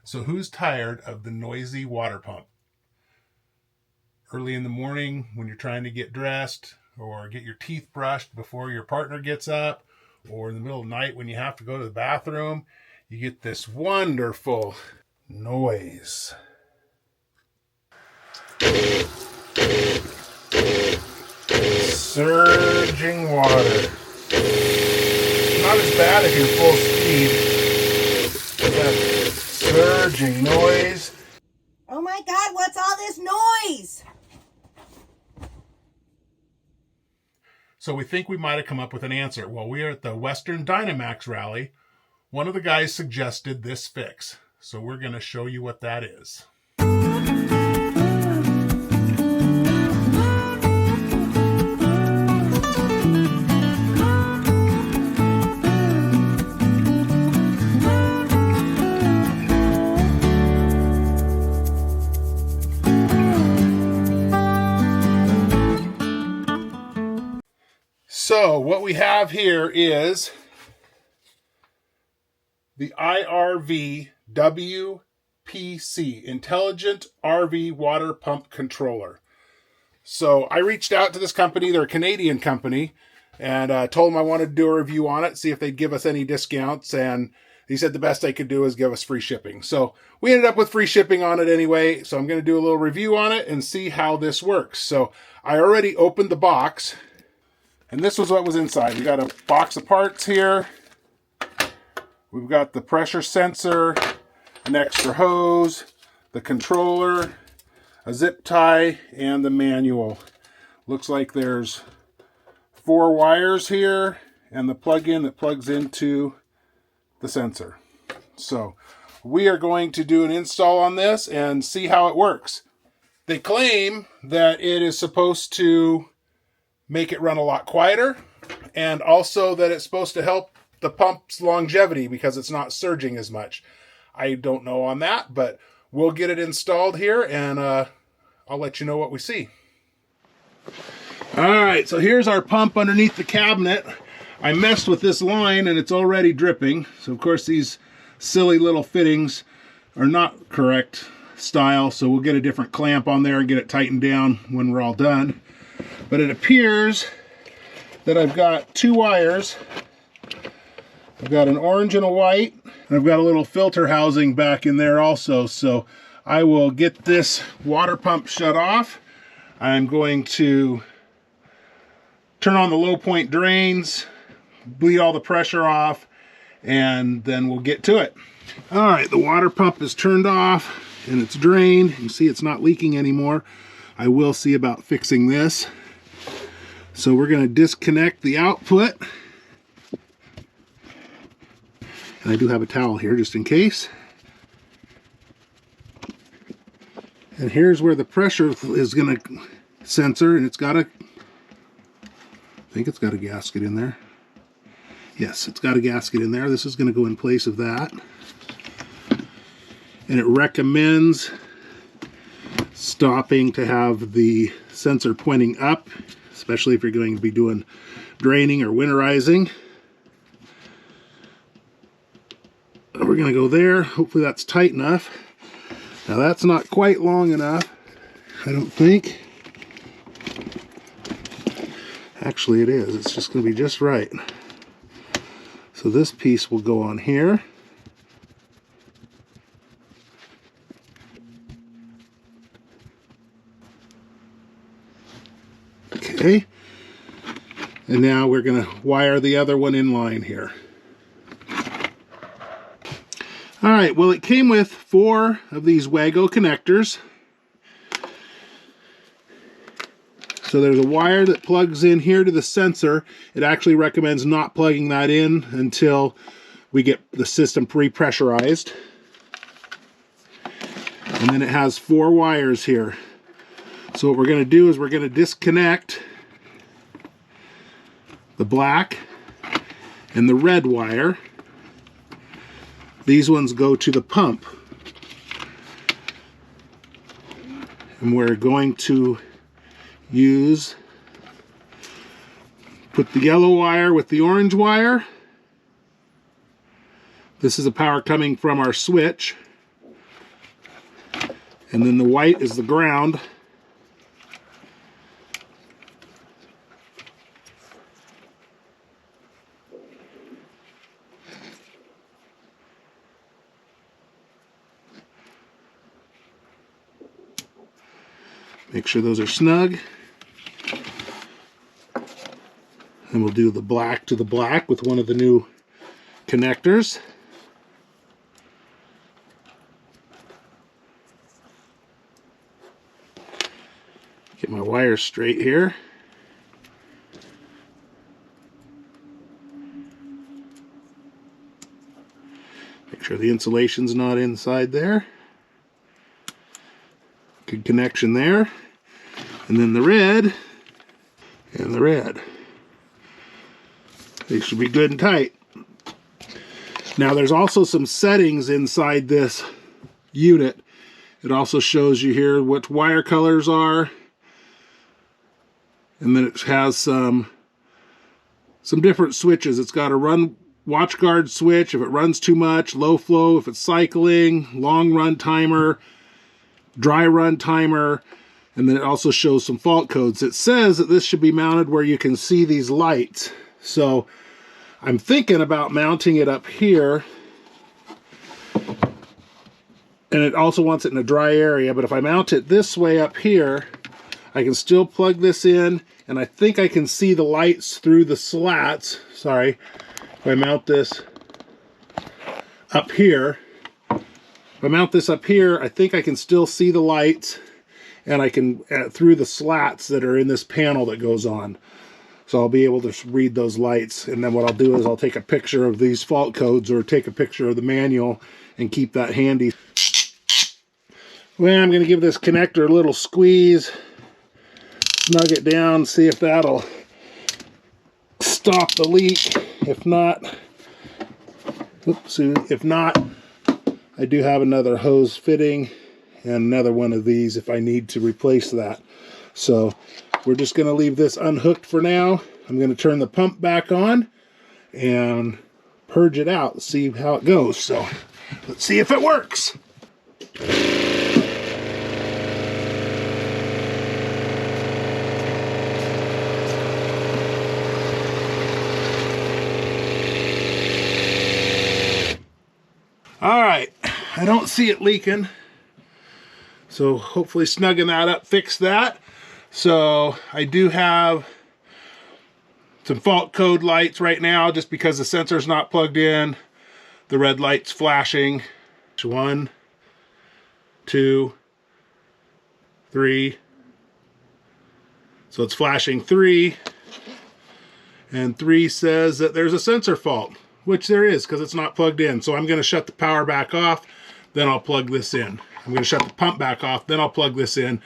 So who's tired of the noisy water pump? Early in the morning when you're trying to get dressed or get your teeth brushed before your partner gets up, or in the middle of the night when you have to go to the bathroom, you get this wonderful noise. Surging water. Not as bad if you're full speed, but that surging noise. Oh my God, what's all this noise? So we think we might have come up with an answer. While we are at the Western Dynamax rally, one of the guys suggested this fix. So we're going to show you what that is. So what we have here is the IRVWPC, Intelligent RV Water Pump Controller. So I reached out to this company, they're a Canadian company, and told them I wanted to do a review on it, see if they'd give us any discounts, and he said the best they could do is give us free shipping. So we ended up with free shipping on it anyway, so I'm going to do a little review on it and see how this works. So I already opened the box. And this was what was inside. We got a box of parts here. We've got the pressure sensor, an extra hose, the controller, a zip tie, and the manual. Looks like there's 4 wires here and the plug-in that plugs into the sensor. So we are going to do an install on this and see how it works. They claim that it is supposed to make it run a lot quieter, and also that it's supposed to help the pump's longevity because it's not surging as much. I don't know on that, but we'll get it installed here, and I'll let you know what we see. All right, so here's our pump underneath the cabinet. I messed with this line and it's already dripping. So of course these silly little fittings are not correct style, so we'll get a different clamp on there and get it tightened down when we're all done. But it appears that I've got 2 wires. I've got an orange and a white, and I've got a little filter housing back in there also. So I will get this water pump shut off. I'm going to turn on the low point drains, bleed all the pressure off, and then we'll get to it. All right, the water pump is turned off and it's drained. You can see it's not leaking anymore. I will see about fixing this. So we're going to disconnect the output. And I do have a towel here just in case. And here's where the pressure is going to sensor, and it's got a, I think it's got a gasket in there. Yes, it's got a gasket in there. This is going to go in place of that. And it recommends stopping to have the sensor pointing up, especially if you're going to be doing draining or winterizing. We're going to go there. Hopefully that's tight enough. Now that's not quite long enough, I don't think. Actually it is. It's just going to be just right. So this piece will go on here. Okay, and now we're going to wire the other one in line here. All right, well it came with 4 of these Wago connectors. So there's a wire that plugs in here to the sensor. It actually recommends not plugging that in until we get the system pre-pressurized. And then it has 4 wires here. So what we're going to do is we're going to disconnect the black and the red wire. These ones go to the pump. And we're going to put the yellow wire with the orange wire. This is the power coming from our switch. And then the white is the ground. Make sure those are snug. And we'll do the black to the black with one of the new connectors. Get my wires straight here. Make sure the insulation's not inside there. Good connection there. And then the red and the red. They should be good and tight. Now there's also some settings inside this unit. It also shows you here what wire colors are. And then it has some different switches. It's got a run watch guard switch if it runs too much, low flow if it's cycling, long run timer, dry run timer, and then it also shows some fault codes. It says that this should be mounted where you can see these lights. So I'm thinking about mounting it up here. And it also wants it in a dry area, but if I mount it this way up here, I can still plug this in, and I think I can see the lights through the slats. Sorry, if I mount this up here, I think I can still see the lights, and I can through the slats that are in this panel that goes on. So I'll be able to read those lights, and then what I'll do is I'll take a picture of these fault codes or take a picture of the manual and keep that handy. Well, I'm going to give this connector a little squeeze, snug it down, see if that'll stop the leak. If not, I do have another hose fitting and another one of these if I need to replace that. So we're just going to leave this unhooked for now. I'm going to turn the pump back on and purge it out, see how it goes. So let's see if it works. All right, I don't see it leaking, so hopefully snugging that up fixed that. So I do have some fault code lights right now just because the sensor's not plugged in. The red light's flashing. 1, 2, 3. So it's flashing 3, and 3 says that there's a sensor fault, which there is because it's not plugged in. So I'm going to shut the power back off, then I'll plug this in. I'm going to shut the pump back off, then I'll plug this in,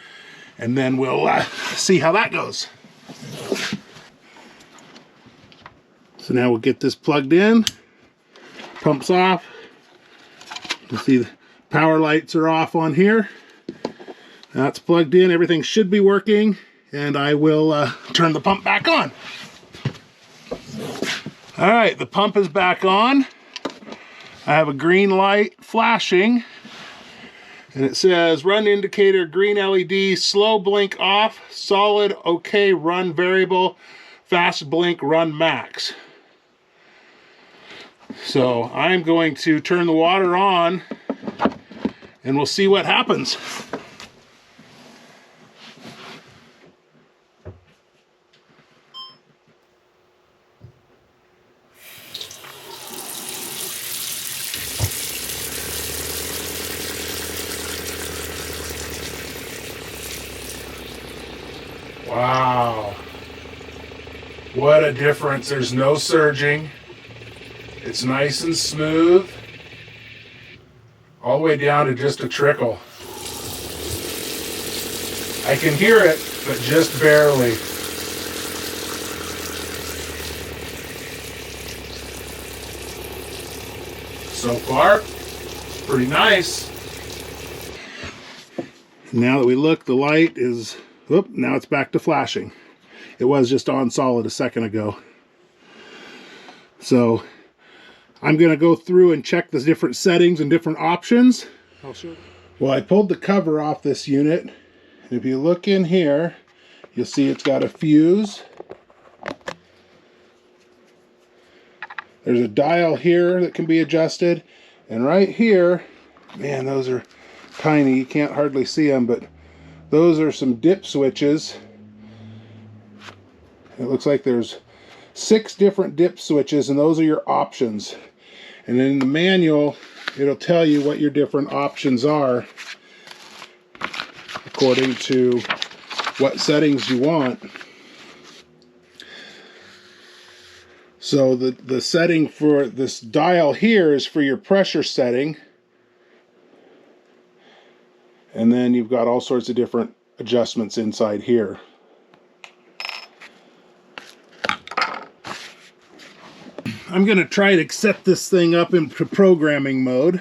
and then we'll see how that goes. So now we'll get this plugged in, pumps off. You see the power lights are off on here. That's plugged in, everything should be working, and I will turn the pump back on. All right, the pump is back on. I have a green light flashing, and it says run indicator, green LED, slow blink off, solid, okay, run variable, fast blink, run max. So I'm going to turn the water on, and we'll see what happens. Wow, what a difference. There's no surging. It's nice and smooth, all the way down to just a trickle. I can hear it, but just barely. So far, pretty nice. Now that we look, the light is, now it's back to flashing. It was just on solid a second ago. So I'm going to go through and check the different settings and different options. Well, I pulled the cover off this unit, and if you look in here, you'll see it's got a fuse. There's a dial here that can be adjusted, and right here, man, those are tiny, you can't hardly see them, but those are some dip switches. It looks like there's 6 different dip switches, and those are your options. And then in the manual, it'll tell you what your different options are according to what settings you want. So the setting for this dial here is for your pressure setting. And then you've got all sorts of different adjustments inside here. I'm going to try to set this thing up into programming mode.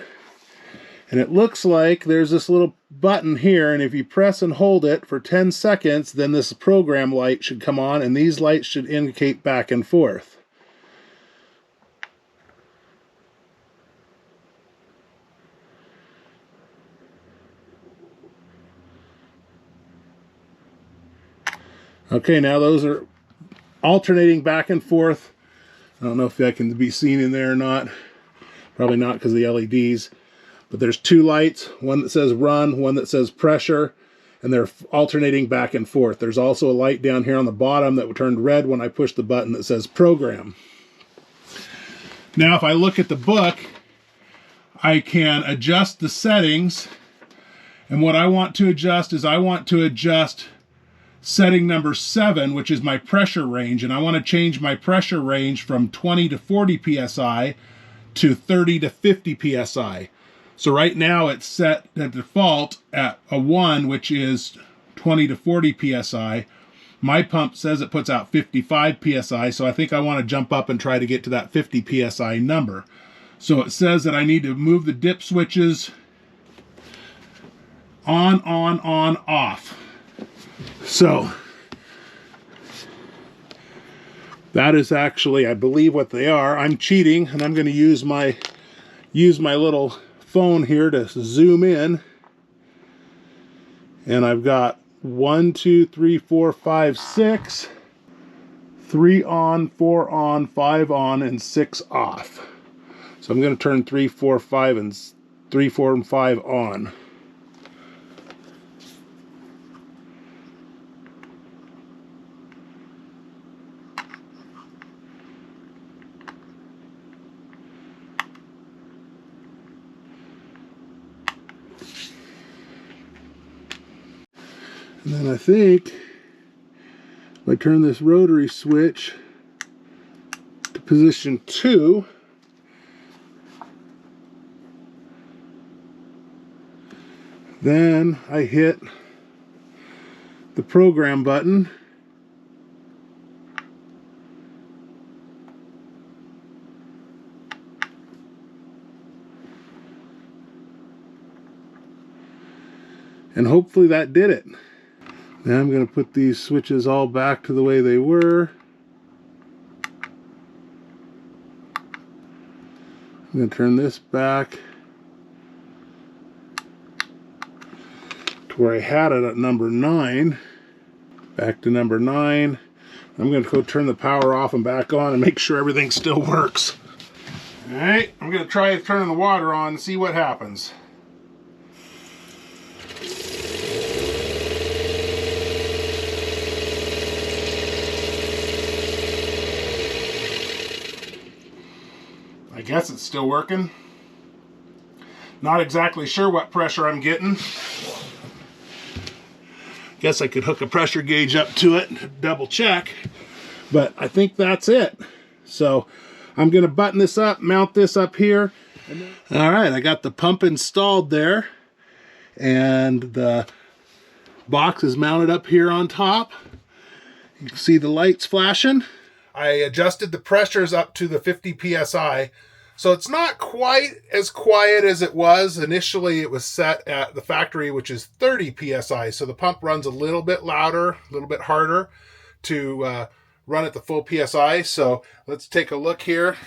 And it looks like there's this little button here, and if you press and hold it for 10 seconds, then this program light should come on, and these lights should indicate back and forth. Okay, now those are alternating back and forth. I don't know if that can be seen in there or not. Probably not because of the LEDs. But there's 2 lights, one that says run, one that says pressure, and they're alternating back and forth. There's also a light down here on the bottom that turned red when I pushed the button that says program. Now if I look at the book, I can adjust the settings, and what I want to adjust is I want to adjust setting number 7, which is my pressure range, and I want to change my pressure range from 20 to 40 psi to 30 to 50 psi. So right now it's set at default at a 1, which is 20 to 40 psi. My pump says it puts out 55 psi, so I think I want to jump up and try to get to that 50 psi number. So it says that I need to move the dip switches on, off. So that is actually, I believe, what they are. I'm cheating, and I'm going to use my little phone here to zoom in. And I've got 1, 2, 3, 4, 5, 6, 3 on, 4 on, 5 on, and 6 off. So I'm going to turn 3, 4, 5, and 3, 4, and 5 on. And then I think if I turn this rotary switch to position 2, then I hit the program button. And hopefully that did it. Now I'm going to put these switches all back to the way they were. I'm going to turn this back to where I had it at number 9. Back to number 9. I'm going to go turn the power off and back on and make sure everything still works. Alright, I'm going to try turning the water on and see what happens. I guess it's still working. Not exactly sure what pressure I'm getting. Guess I could hook a pressure gauge up to it, double check, but I think that's it. So I'm going to button this up, mount this up here. All right, I got the pump installed there, and the box is mounted up here on top. You can see the lights flashing. I adjusted the pressures up to the 50 psi. So it's not quite as quiet as it was. Initially, it was set at the factory, which is 30 psi. So the pump runs a little bit louder, a little bit harder to run at the full psi. So let's take a look here.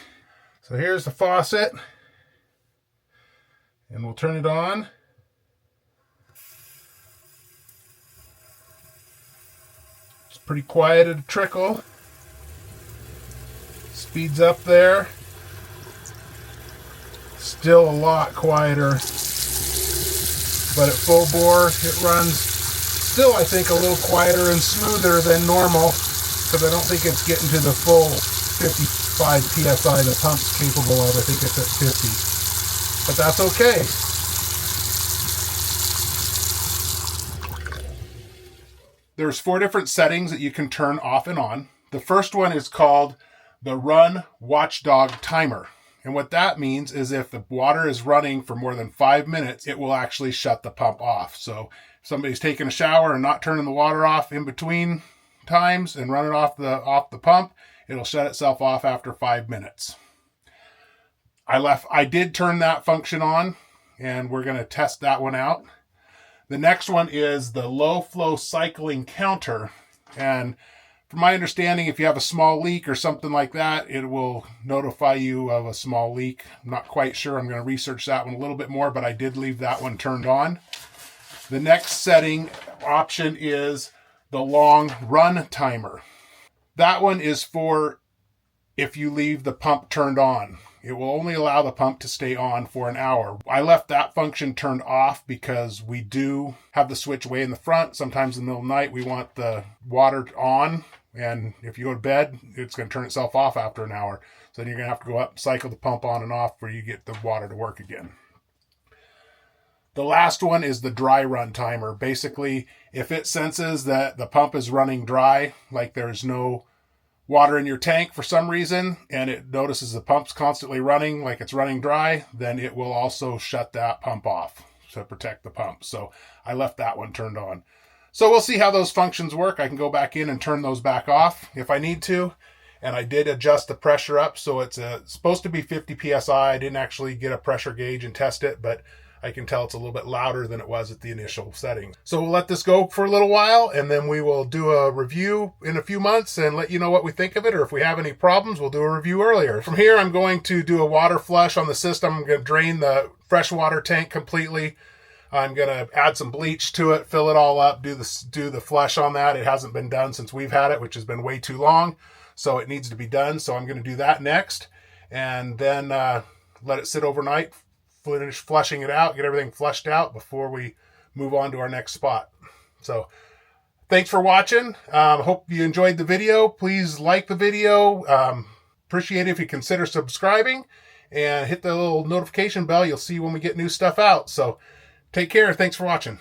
So here's the faucet. And we'll turn it on. pretty quiet at a trickle. Speeds up there. Still a lot quieter. But at full bore, it runs still, I think, a little quieter and smoother than normal, because I don't think it's getting to the full 55 psi the pump's capable of. I think it's at 50. But that's okay. There's 4 different settings that you can turn off and on. The first one is called the Run Watchdog Timer. And what that means is if the water is running for more than 5 minutes, it will actually shut the pump off. So if somebody's taking a shower and not turning the water off in between times and running off the pump, it'll shut itself off after 5 minutes. I did turn that function on, and we're going to test that one out. The next one is the low flow cycling counter. And from my understanding, if you have a small leak or something like that, it will notify you of a small leak. I'm not quite sure. I'm going to research that one a little bit more, but I did leave that one turned on. The next setting option is the long run timer. That one is for if you leave the pump turned on. It will only allow the pump to stay on for an hour. I left that function turned off because we do have the switch way in the front. Sometimes in the middle of the night, we want the water on. And if you go to bed, it's going to turn itself off after an hour. So then you're going to have to go up and cycle the pump on and off before you get the water to work again. The last one is the dry run timer. Basically, if it senses that the pump is running dry, like there's no water in your tank for some reason, and it notices the pump's constantly running like it's running dry, then it will also shut that pump off to protect the pump. So I left that one turned on. So we'll see how those functions work. I can go back in and turn those back off if I need to. And I did adjust the pressure up, so it's supposed to be 50 psi. I didn't actually get a pressure gauge and test it, but I can tell it's a little bit louder than it was at the initial setting. So we'll let this go for a little while, and then we will do a review in a few months and let you know what we think of it, or if we have any problems, we'll do a review earlier. From here, I'm going to do a water flush on the system. I'm going to drain the freshwater tank completely. I'm going to add some bleach to it, fill it all up, do the flush on that. It hasn't been done since we've had it, which has been way too long, so it needs to be done. So I'm going to do that next, and then let it sit overnight, finish flushing it out, get everything flushed out before we move on to our next spot. So thanks for watching. Hope you enjoyed the video. Please like the video. Appreciate it if you consider subscribing and hit the little notification bell. You'll see when we get new stuff out. So take care. Thanks for watching.